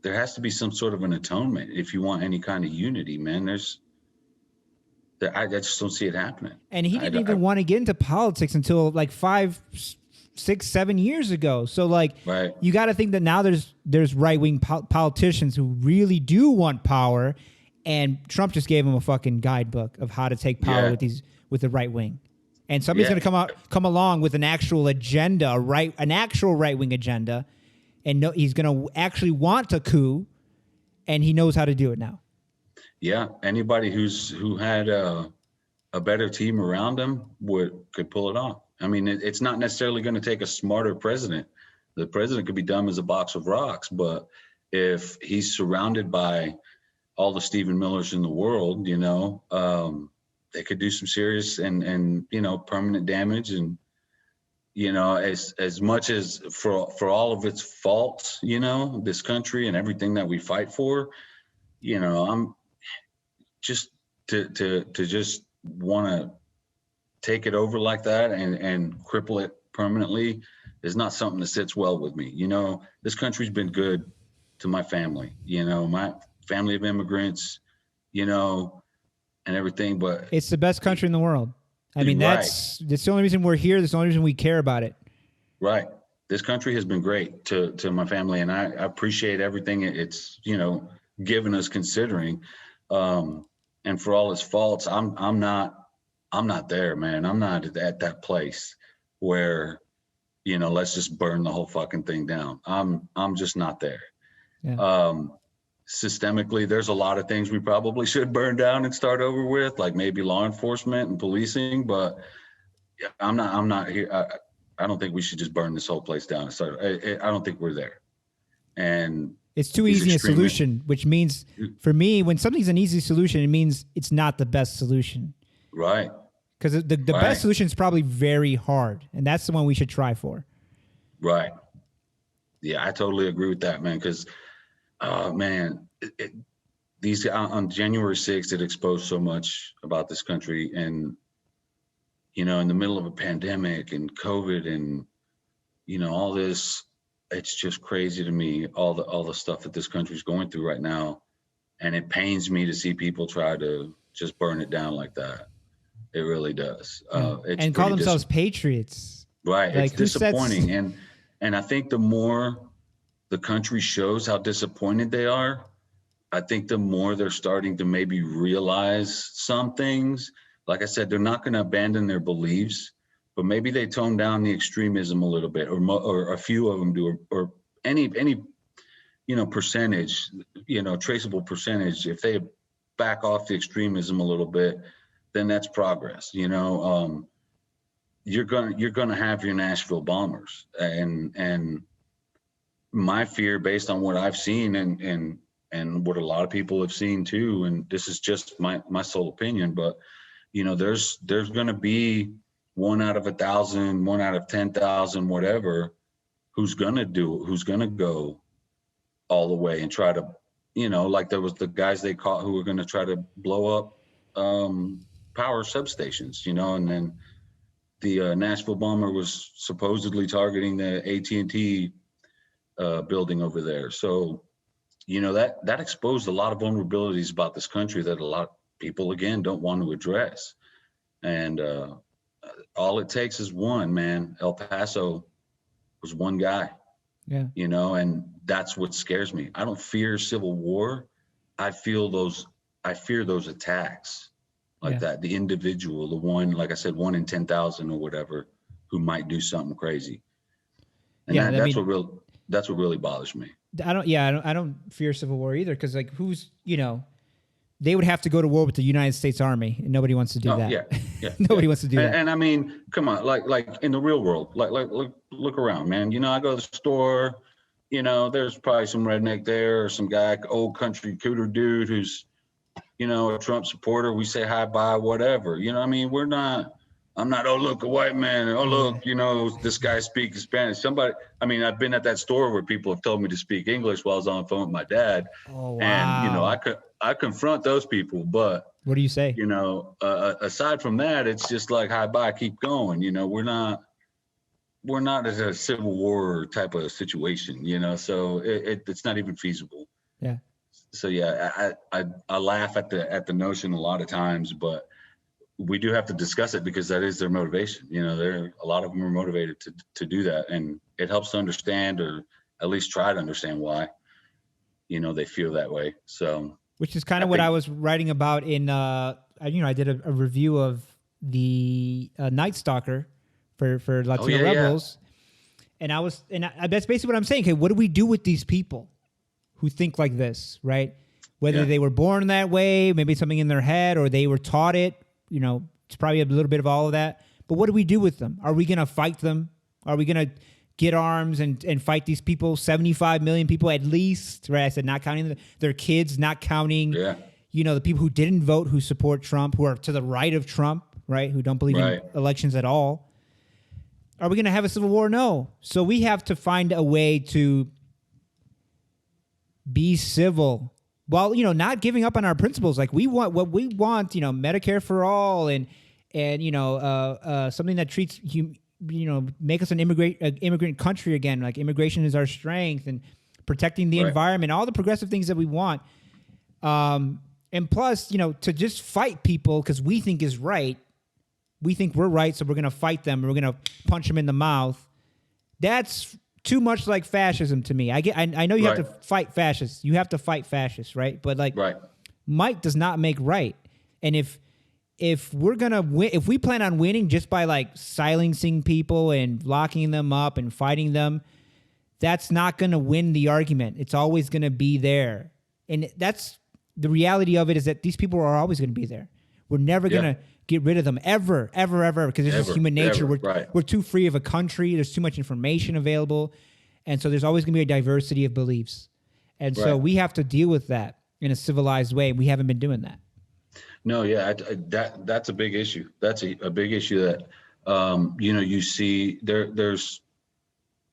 There has to be some sort of an atonement if you want any kind of unity, man. I just don't see it happening. And he didn't even want to get into politics until like 5, 6, 7 years ago. So like, you got to think that now there's right-wing politicians who really do want power, and Trump just gave them a fucking guidebook of how to take power with the right wing. And somebody's going to come along with an actual agenda, an actual right-wing agenda, and he's going to actually want to coup, and he knows how to do it now. Yeah, anybody who had a better team around him could pull it off. I mean, it's not necessarily going to take a smarter president. The president could be dumb as a box of rocks, but if he's surrounded by all the Stephen Millers in the world, you know, they could do some serious and you know, permanent damage. And, you know, as much as for all of its faults, you know, this country and everything that we fight for, you know, I'm just to just want to take it over like that and cripple it permanently is not something that sits well with me. You know, this country's been good to my family, you know, my family of immigrants, you know, and everything, but it's the best country in the world. I mean, that's the only reason we're here. That's the only reason we care about it. Right. This country has been great to my family, and I appreciate everything it's, you know, given us, considering, and for all its faults, I'm not there, man. I'm not at that place where, you know, let's just burn the whole fucking thing down. I'm just not there. Yeah. Systemically, there's a lot of things we probably should burn down and start over with, like maybe law enforcement and policing, but I'm not here. I don't think we should just burn this whole place down and start. I don't think we're there. And it's too easy a solution, which means for me, when something's an easy solution, it means it's not the best solution. Right. Because the best solution is probably very hard, and that's the one we should try for. Right. Yeah, I totally agree with that, man. Because, man, these on January 6th, it exposed so much about this country, and in the middle of a pandemic and COVID and, all this, it's just crazy to me, all the stuff that this country's going through right now. And it pains me to see people try to just burn it down like that. It really does. It's and call themselves patriots. Right. Like, it's disappointing. And I think the more the country shows how disappointed they are, I think the more they're starting to maybe realize some things. Like I said, they're not going to abandon their beliefs, but maybe they tone down the extremism a little bit, or a few of them do, or any percentage, traceable percentage. If they back off the extremism a little bit, then that's progress. You're gonna have your Nashville bombers, and my fear, based on what I've seen and what a lot of people have seen too, and this is just my sole opinion, but there's gonna be 1 out of 1,000, 1 out of 10,000, whatever, who's gonna go all the way and try to, like there was the guys they caught who were gonna try to blow up power substations, and then the Nashville bomber was supposedly targeting the AT&T building over there. So, that exposed a lot of vulnerabilities about this country that a lot of people, again, don't want to address. And all it takes is one, man. El Paso was one guy. Yeah. And that's what scares me. I don't fear civil war. I fear those attacks like that. The individual, the one, like I said, 1 in 10,000 or whatever, who might do something crazy. And that's what really bothers me. I don't fear civil war either, because like they would have to go to war with the United States Army, and nobody wants to do that. Yeah. Nobody wants to do that. And I mean, come on, like in the real world, like look around, man. I go to the store, there's probably some redneck there or some guy, old country cooter dude who's, a Trump supporter. We say hi, bye, whatever. I mean, I'm not, oh, look, a white man. Oh, look, this guy speaks Spanish. I've been at that store where people have told me to speak English while I was on the phone with my dad. Oh, wow. And, I confront those people, but what do you say? Aside from that, it's just like, hi, bye, keep going. We're not as a civil war type of situation, so it's not even feasible. Yeah. So yeah, I laugh at the notion a lot of times, but we do have to discuss it because that is their motivation. A lot of them are motivated to do that, and it helps to understand, or at least try to understand why, they feel that way. So, which is kind of what I was writing about in, I did a review of the Night Stalker for Latino Rebels. Yeah. And that's basically what I'm saying. Okay, what do we do with these people who think like this, right? Whether they were born that way, maybe something in their head, or they were taught it, it's probably a little bit of all of that. But what do we do with them? Are we going to fight them? Are we going to get arms and fight these people? 75 million people at least, right? I said not counting their kids, not counting, the people who didn't vote, who support Trump, who are to the right of Trump, right? Who don't believe in elections at all. Are we going to have a civil war? No. So we have to find a way to be civil while, not giving up on our principles. Like we want Medicare for all and something that treats make us an immigrant country again. Like immigration is our strength, and protecting the environment, all the progressive things that we want. And plus, to just fight people because we think is right. We think we're right, so we're going to fight them. We're going to punch them in the mouth. That's too much like fascism to me. I know you have to fight fascists. You have to fight fascists, right? But might does not make right. And if we're gonna win, if we plan on winning just by like silencing people and locking them up and fighting them, that's not gonna win the argument. It's always gonna be there, and that's the reality of it. Is that these people are always gonna be there. We're never gonna get rid of them ever, because it's just human nature. We're too free of a country. There's too much information available, and so there's always gonna be a diversity of beliefs, and so we have to deal with that in a civilized way. We haven't been doing that. No, that's a big issue. That's a big issue that, you see there's,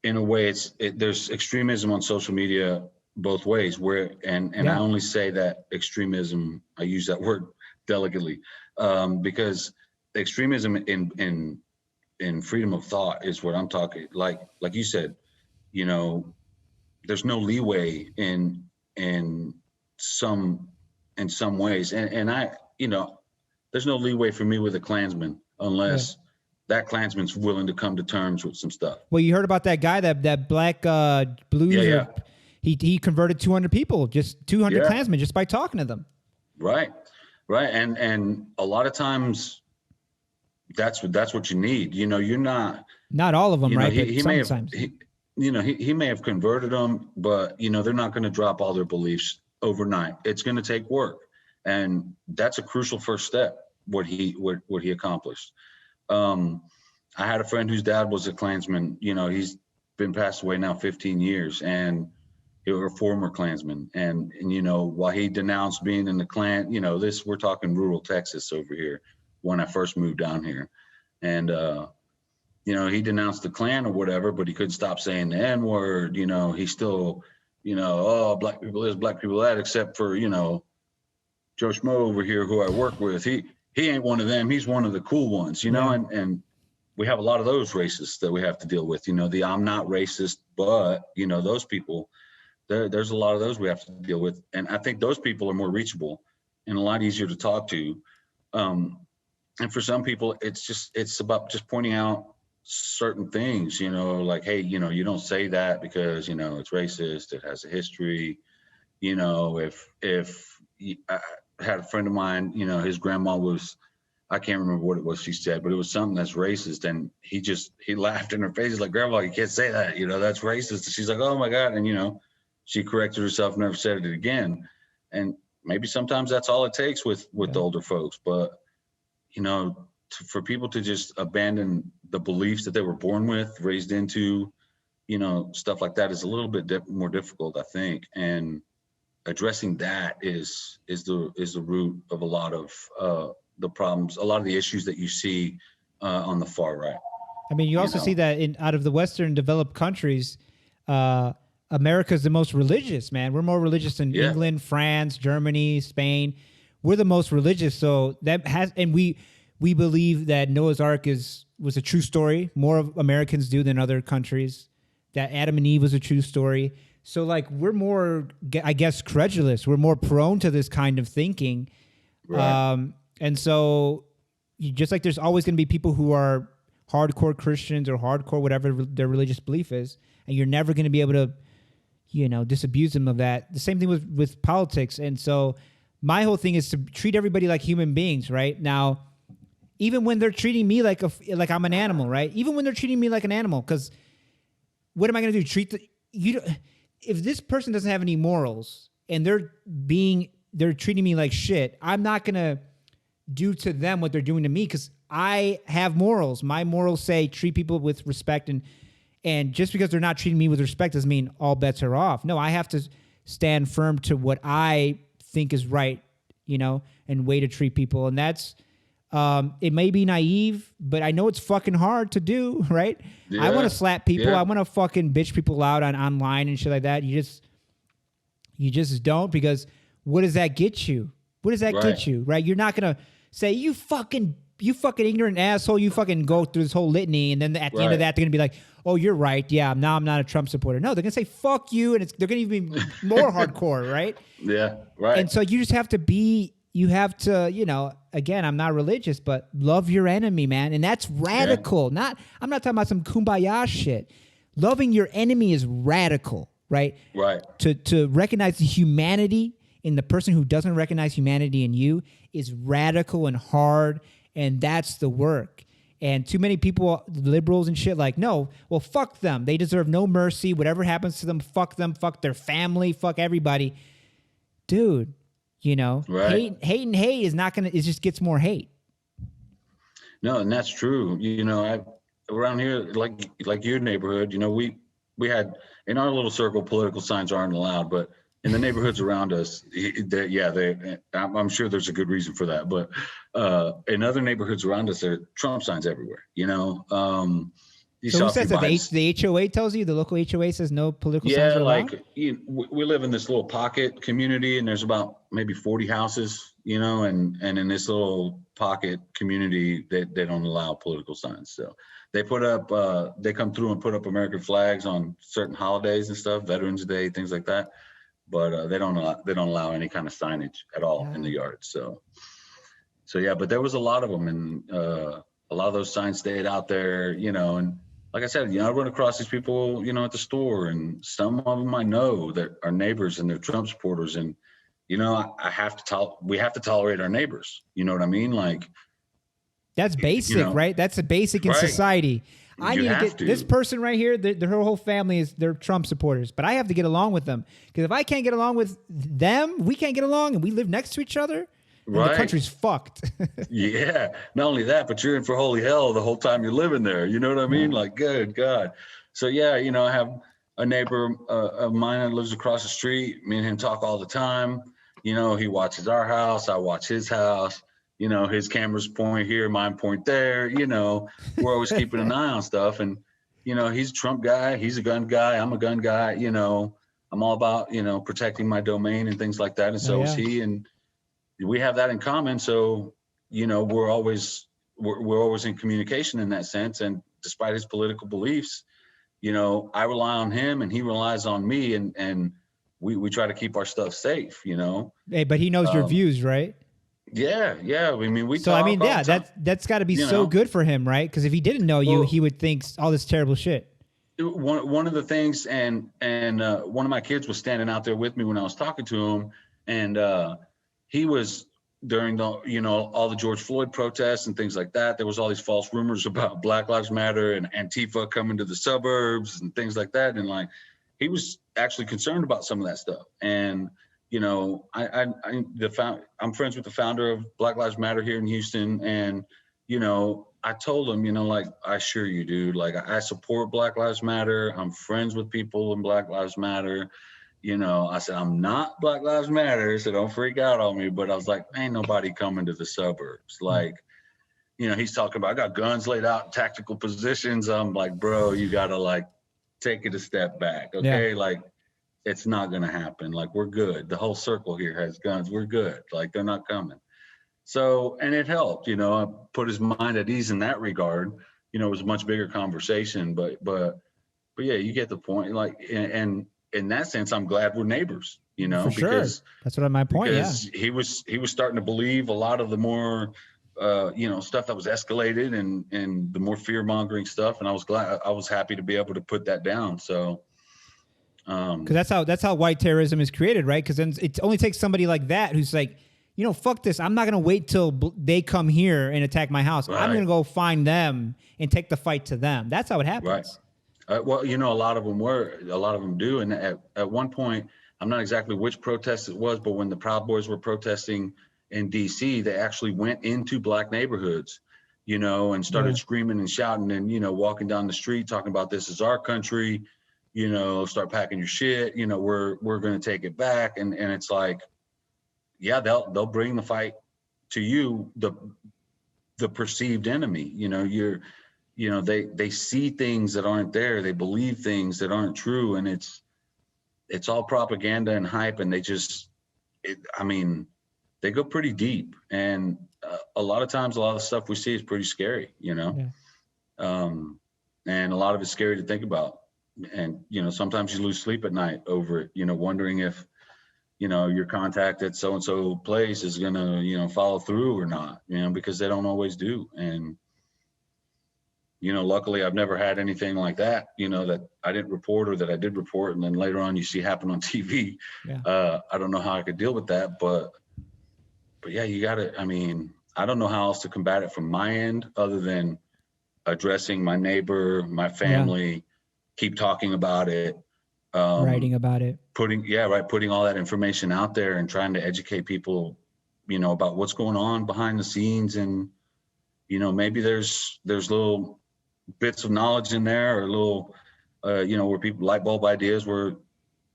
in a way, there's extremism on social media both ways and I only say that extremism, I use that word delicately, because extremism in freedom of thought is what I'm talking. Like you said, you know, there's no leeway in some ways, and I, you know, there's no leeway for me with a Klansman unless that Klansman's willing to come to terms with some stuff. Well, you heard about that guy, that black blues. Yeah. He converted 200 people, just 200 Klansmen, just by talking to them. Right. And a lot of times that's what you need. You know, you're not all of them, right? He may have, sometimes. he may have converted them, but you know, they're not going to drop all their beliefs overnight. It's going to take work. And that's a crucial first step, what he accomplished. I had a friend whose dad was a Klansman. You know, he's been passed away now 15 years, and he was a former Klansman. And you know, while he denounced being in the Klan, you know, we're talking rural Texas over here when I first moved down here. And, you know, he denounced the Klan or whatever, but he couldn't stop saying the N-word. You know, he still, you know, oh, black people this, black people that, except for, you know, Joe Schmo over here who I work with. He ain't one of them. He's one of the cool ones, you know, and we have a lot of those racists that we have to deal with. You know, I'm not racist, but, you know, those people, there's a lot of those we have to deal with. And I think those people are more reachable and a lot easier to talk to. And for some people, it's about just pointing out certain things, you know, like, hey, you know, you don't say that because, you know, it's racist. It has a history. You know, I had a friend of mine, you know, his grandma was, I can't remember what it was she said, but it was something that's racist. And he laughed in her face. He's like, Grandma, you can't say that. You know, that's racist. And she's like, oh my God. And, you know, she corrected herself, never said it again. And maybe sometimes that's all it takes with the older folks. But, you know, for people to just abandon the beliefs that they were born with, raised into, you know, stuff like that is a little bit more difficult, I think. And addressing that is the root of a lot of the problems, a lot of the issues that you see on the far right. I mean, you also see that out of the Western developed countries, America's the most religious, man. We're more religious than England, France, Germany, Spain. We're the most religious. So that and we believe that Noah's Ark was a true story. More of Americans do than other countries. That Adam and Eve was a true story. So like we're more, I guess, credulous. We're more prone to this kind of thinking. Right. And so just like there's always going to be people who are hardcore Christians or hardcore whatever their religious belief is, and you're never going to be able to, you know, disabuse them of that. The same thing with politics. And so my whole thing is to treat everybody like human beings, right? Now, even when they're treating me like I'm an animal, right? Even when they're treating me like an animal, because what am I going to do? If this person doesn't have any morals and they're treating me like shit, I'm not going to do to them what they're doing to me because I have morals. My morals say treat people with respect, and just because they're not treating me with respect doesn't mean all bets are off. No, I have to stand firm to what I think is right, you know, and way to treat people. And that's, it may be naive, but I know it's fucking hard to do, right? Yeah. I want to slap people. Yeah. I want to fucking bitch people out online and shit like that. You just don't, because what does that get you? What does that get you, right? You're not going to say, you fucking ignorant asshole, you fucking go through this whole litany, and then at the end of that, they're going to be like, oh, you're right. Yeah, now I'm not a Trump supporter. No, they're going to say, fuck you, and they're going to even be more hardcore, right? Yeah, right. And so you just have to you know, again, I'm not religious, but love your enemy, man. And that's radical. I'm not talking about some kumbaya shit. Loving your enemy is radical, right? Right. To recognize the humanity in the person who doesn't recognize humanity in you is radical and hard, and that's the work. And too many people, liberals and shit, like, no, well, fuck them. They deserve no mercy. Whatever happens to them, fuck them, fuck their family, fuck everybody. Dude, you know, hate is not going to, it just gets more hate. No, and that's true. You know, around here, like your neighborhood, you know, we had, in our little circle, political signs aren't allowed, but in the neighborhoods around us, I'm sure there's a good reason for that. But in other neighborhoods around us, there are Trump signs everywhere. You know, so who says that? The HOA tells you? The local HOA says no political signs are allowed? we live in this little pocket community, and there's about maybe 40 houses, and in this little pocket community, they don't allow political signs. So they they come through and put up American flags on certain holidays and stuff, Veterans Day, things like that. But they don't allow any kind of signage at all in the yard. So yeah, but there was a lot of them, and a lot of those signs stayed out there, and like I said, I run across these people, at the store, and some of them I know that are neighbors and they're Trump supporters, and we have to tolerate our neighbors. You know what I mean? Like, that's basic, right? That's a basic in society. I need to get this person right here. Her whole family they're Trump supporters, but I have to get along with them, because if I can't get along with them, we can't get along, and we live next to each other. Right. The country's fucked. Yeah. Not only that, but you're in for holy hell the whole time you're living there. You know what I mean? Like, good God. So yeah, I have a neighbor of mine that lives across the street. Me and him talk all the time. He watches our house. I watch his house. His cameras point here, mine point there. We're always keeping an eye on stuff. And, he's a Trump guy. He's a gun guy. I'm a gun guy. I'm all about, protecting my domain and things like that. And so is he. And we have that in common. So, we're always in communication in that sense. And despite his political beliefs, I rely on him and he relies on me, and we try to keep our stuff safe, Hey, but he knows your views, right? Yeah. I mean, that's got to be so good for him, right? Because if he didn't know you, he would think all this terrible shit. One of the things, and one of my kids was standing out there with me when I was talking to him, and he was during the, all the George Floyd protests and things like that. There was all these false rumors about Black Lives Matter and Antifa coming to the suburbs and things like that. And like, he was actually concerned about some of that stuff. And, I'm friends with the founder of Black Lives Matter here in Houston. And, I told him, like, I assure you, dude, like, I support Black Lives Matter. I'm friends with people in Black Lives Matter. I said, I'm not Black Lives Matter, so don't freak out on me. But I was like, ain't nobody coming to the suburbs. Like, he's talking about, I got guns laid out in tactical positions. I'm like, bro, you got to like take it a step back. Okay. Yeah. Like, it's not going to happen. Like, we're good. The whole circle here has guns. We're good. Like, they're not coming. So, and it helped, I put his mind at ease in that regard. It was a much bigger conversation, but yeah, you get the point. Like, and in that sense, I'm glad we're neighbors, For sure. Because that's what my point. Because he was starting to believe a lot of the more, stuff that was escalated and the more fear mongering stuff. And I was happy to be able to put that down. So, because that's how white terrorism is created, right? Because then it only takes somebody like that who's like, fuck this. I'm not gonna wait till they come here and attack my house. Right. I'm gonna go find them and take the fight to them. That's how it happens. Right. Well, a lot of them do. And at one point, I'm not exactly which protest it was, but when the Proud Boys were protesting in DC, they actually went into Black neighborhoods, and started screaming and shouting and, walking down the street, talking about this is our country, start packing your shit, we're going to take it back. And it's like, yeah, they'll bring the fight to you, the perceived enemy, they see things that aren't there. They believe things that aren't true. And it's all propaganda and hype. And they go pretty deep. And a lot of times, a lot of the stuff we see is pretty scary, and a lot of it's scary to think about. And, sometimes you lose sleep at night over it, wondering if, your contact at so-and-so place is going to, follow through or not, because they don't always do. And, luckily I've never had anything like that, that I didn't report or that I did report. And then later on you see happen on TV. Yeah. I don't know how I could deal with that, but yeah, you got to, I don't know how else to combat it from my end other than addressing my neighbor, my family, keep talking about it. Writing about it. Putting all that information out there and trying to educate people, about what's going on behind the scenes. And, maybe there's little bits of knowledge in there or little, where people light bulb ideas where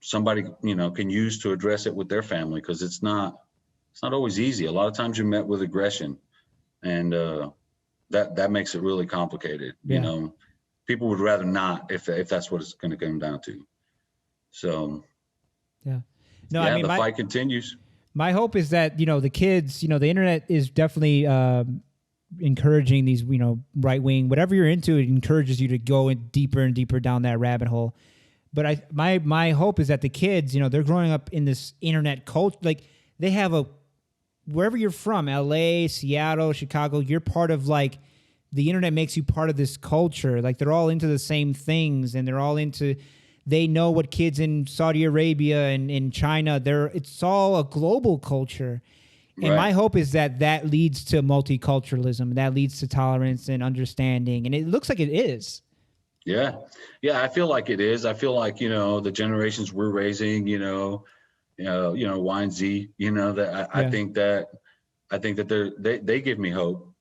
somebody, can use to address it with their family. Cause it's not always easy. A lot of times you're met with aggression and, that makes it really complicated. Yeah. People would rather not if that's what it's going to come down to. So, yeah, no, the fight continues. My hope is that, the kids, the internet is definitely encouraging these, right wing, whatever you're into, it encourages you to go in deeper and deeper down that rabbit hole. But my hope is that the kids, they're growing up in this internet culture. Like they have wherever you're from, LA, Seattle, Chicago, you're part of like, the internet makes you part of this culture. Like they're all into the same things, and they know what kids in Saudi Arabia and in China, it's all a global culture. And my hope is that leads to multiculturalism, that leads to tolerance and understanding. And it looks like it is. Yeah. Yeah. I feel like it is. I feel like, the generations we're raising, Y and Z, I think that they give me hope,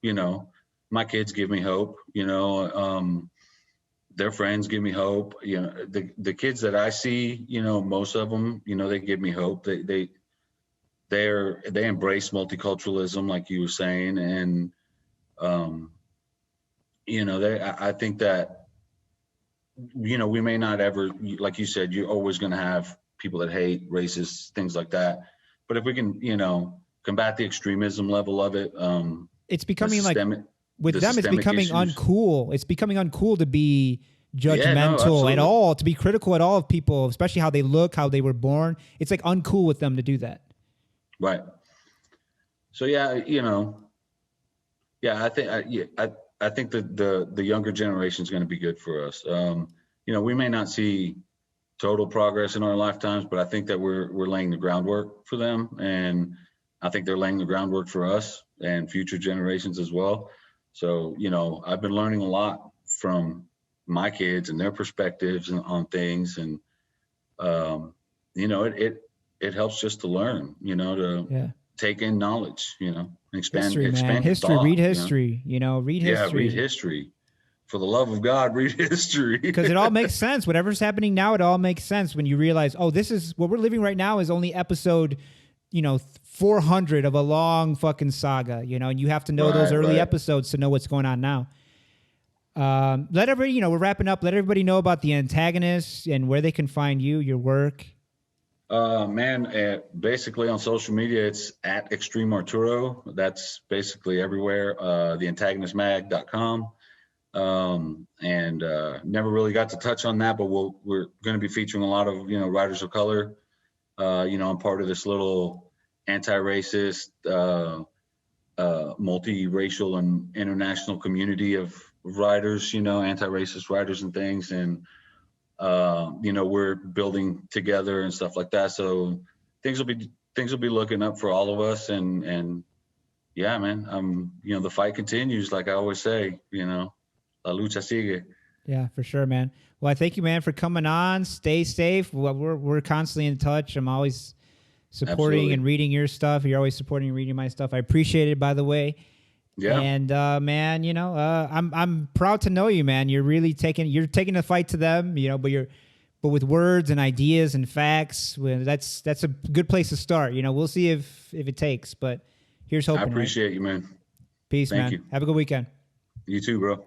my kids give me hope, their friends give me hope, the kids that I see, most of them, they give me hope. They embrace multiculturalism, like you were saying. And, I think that, we may not ever, like you said, you're always going to have people that hate, racist, things like that. But if we can, combat the extremism level of it, it's becoming with them, it's becoming issues. Uncool. It's becoming uncool to be judgmental at all, to be critical at all of people, especially how they look, how they were born. It's like uncool with them to do that. Right. So yeah, I think that the younger generation is going to be good for us. We may not see total progress in our lifetimes, but I think that we're laying the groundwork for them, and I think they're laying the groundwork for us and future generations as well. So, I've been learning a lot from my kids and their perspectives on things, and it helps just to learn, take in knowledge, expand history, thought, read history, read history. Yeah, read history. For the love of God, read history. Because it all makes sense. Whatever's happening now, it all makes sense when you realize, this is what we're living right now is only episode, 400 of a long fucking saga, and you have to know those early episodes to know what's going on now. Let everybody, we're wrapping up. Let everybody know about the Antagonist and where they can find you, your work. Basically on social media, it's at Extreme Arturo. That's basically everywhere. TheAntagonistMag.com. And never really got to touch on that, but we're going to be featuring a lot of, writers of color. I'm part of this little anti-racist, multiracial and international community of writers, anti-racist writers and things. And, we're building together and stuff like that. So things will be looking up for all of us. And yeah, man, the fight continues. Like I always say, la lucha sigue. Yeah, for sure, man. Well, I thank you, man, for coming on. Stay safe. Well, we're constantly in touch. I'm always supporting and reading your stuff. You're always supporting and reading my stuff. I appreciate it, by the way. Yeah. And man, I'm proud to know you, man. You're really taking the fight to them, but with words and ideas and facts. That's a good place to start. We'll see if it takes, but here's hoping. I appreciate you, man. Peace, man. Thank you. Have a good weekend. You too, bro.